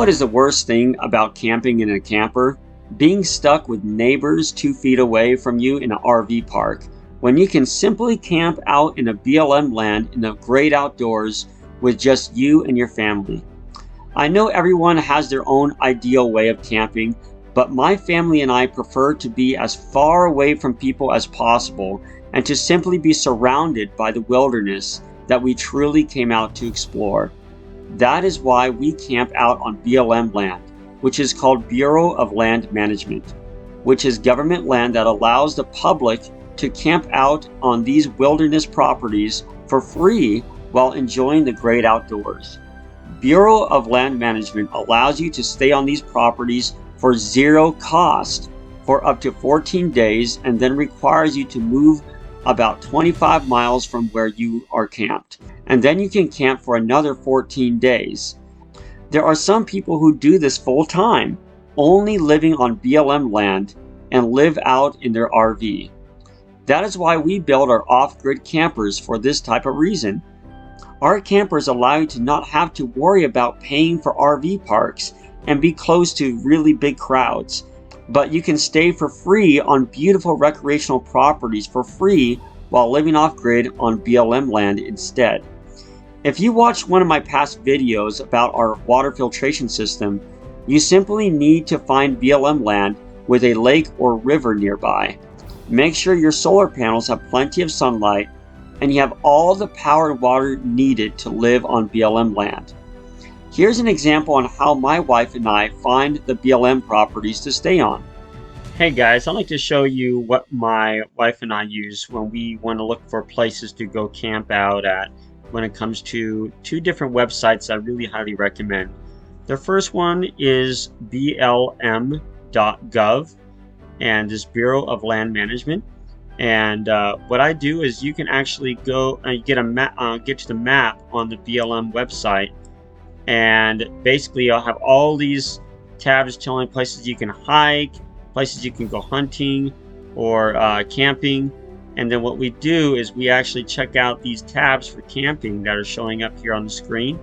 what is the worst thing about camping in a camper? Being stuck with neighbors 2 feet away from you in an RV park, when you can simply camp out in a BLM land in the great outdoors with just you and your family. I know everyone has their own ideal way of camping, but my family and I prefer to be as far away from people as possible and to simply be surrounded by the wilderness that we truly came out to explore. That is why we camp out on BLM land, which is called Bureau of Land Management, which is government land that allows the public to camp out on these wilderness properties for free while enjoying the great outdoors. Bureau of Land Management allows you to stay on these properties for zero cost for up to 14 days and then requires you to move about 25 miles from where you are camped. And then you can camp for another 14 days. There are some people who do this full time, only living on BLM land and live out in their RV. That is why we build our off-grid campers for this type of reason. Our campers allow you to not have to worry about paying for RV parks and be close to really big crowds, but you can stay for free on beautiful recreational properties for free while living off-grid on BLM land instead. If you watched one of my past videos about our water filtration system, you simply need to find BLM land with a lake or river nearby. Make sure your solar panels have plenty of sunlight and you have all the power and water needed to live on BLM land. Here's an example on how my wife and I find the BLM properties to stay on. Hey guys, I'd like to show you what my wife and I use when we want to look for places to go camp out at when it comes to 2 different websites I really highly recommend. The first one is blm.gov, and this Bureau of Land Management. And what I do is you can actually go and get to the map on the BLM website, and basically I'll have all these tabs telling places you can hike, places you can go hunting or camping. And then what we do is we actually check out these tabs for camping that are showing up here on the screen,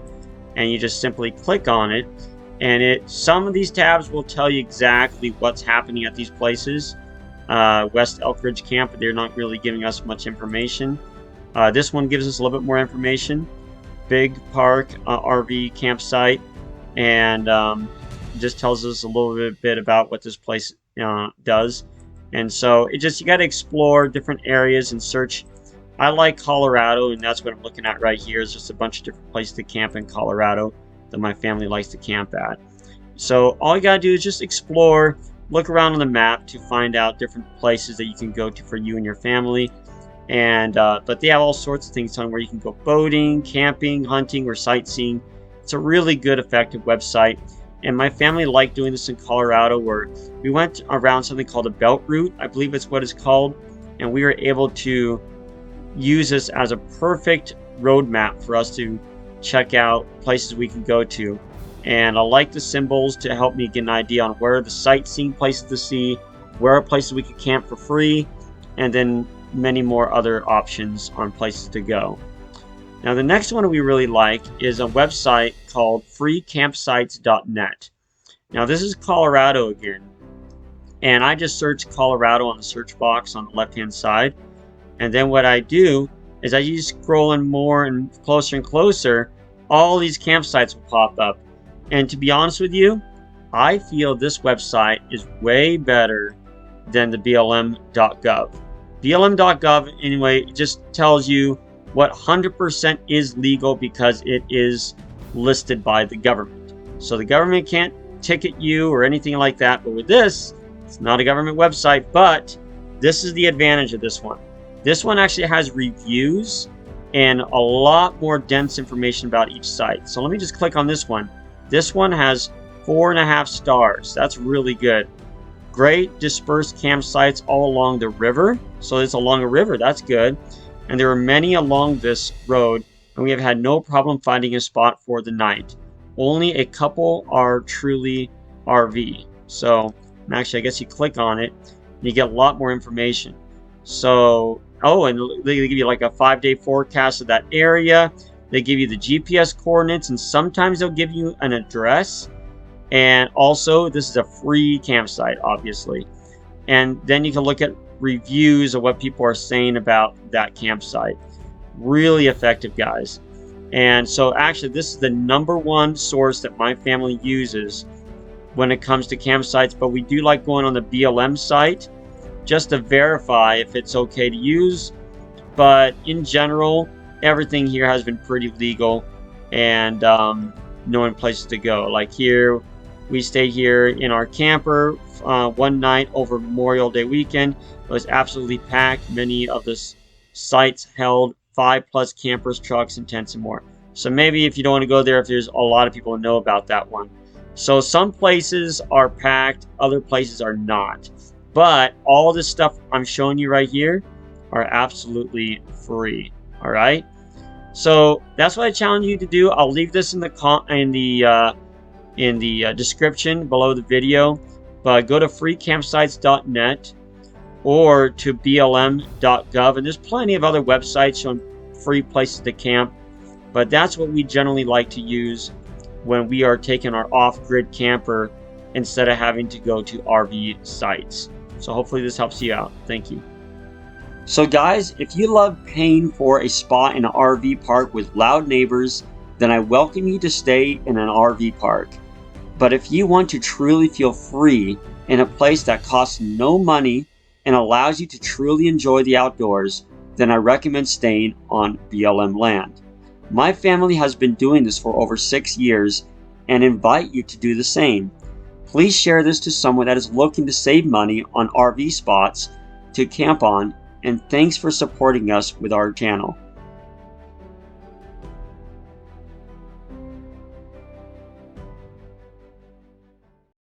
and you just simply click on it, and some of these tabs will tell you exactly what's happening at these places. West Elk Ridge Camp, they're not really giving us much information. This one gives us a little bit more information. Big Park RV campsite, and just tells us a little bit about what this place does. And so you got to explore different areas and search. I like Colorado, and that's what I'm looking at right here. Is just a bunch of different places to camp in Colorado that my family likes to camp at. So all you gotta do is just explore, look around on the map to find out different places that you can go to for you and your family. And but they have all sorts of things on where you can go boating, camping, hunting, or sightseeing. It's a really good, effective website. And my family liked doing this in Colorado, where we went around something called a belt route, I believe it's what it's called, and we were able to use this as a perfect roadmap for us to check out places we can go to. And I like the symbols to help me get an idea on where are the sightseeing places to see, where are places we could camp for free, and then many more other options on places to go. Now the next one we really like is a website called freecampsites.net. Now this is Colorado again, and I just search Colorado on the search box on the left hand side, and then what I do is I keep scrolling more and closer, all these campsites will pop up. And to be honest with you, I feel this website is way better than the blm.gov. blm.gov anyway just tells you what 100% is legal because it is listed by the government. So the government can't ticket you or anything like that. But with this, it's not a government website, but this is the advantage of this one. This one actually has reviews and a lot more dense information about each site. So let me just click on this one. This one has 4.5 stars. That's really good. Great dispersed campsites all along the river. So it's along a river. That's good. And there are many along this road, and we have had no problem finding a spot for the night. Only a couple are truly RV. So actually, I guess you click on it, and you get a lot more information. So, and they give you like a 5-day forecast of that area. They give you the GPS coordinates, and sometimes they'll give you an address. And also, this is a free campsite, obviously. And then you can look at reviews of what people are saying about that campsite. Really effective, guys. And so actually, this is the #1 source that my family uses when it comes to campsites. But we do like going on the BLM site just to verify if it's okay to use. But in general, everything here has been pretty legal, and knowing places to go. Like here, we stayed here in our camper one night over Memorial Day weekend. It was absolutely packed. Many of the sites held 5+ campers, trucks, and tents and more. So maybe if you don't want to go there, if there's a lot of people who know about that one. So some places are packed, other places are not. But all this stuff I'm showing you right here are absolutely free. All right. So that's what I challenge you to do. I'll leave this in the description below the video. But go to freecampsites.net or to blm.gov, and there's plenty of other websites showing free places to camp. But that's what we generally like to use when we are taking our off-grid camper instead of having to go to RV sites. So hopefully this helps you out. Thank you. So guys, if you love paying for a spot in an RV park with loud neighbors, then I welcome you to stay in an RV park. But if you want to truly feel free in a place that costs no money and allows you to truly enjoy the outdoors, then I recommend staying on BLM land. My family has been doing this for over 6 years and invite you to do the same. Please share this to someone that is looking to save money on RV spots to camp on, and thanks for supporting us with our channel.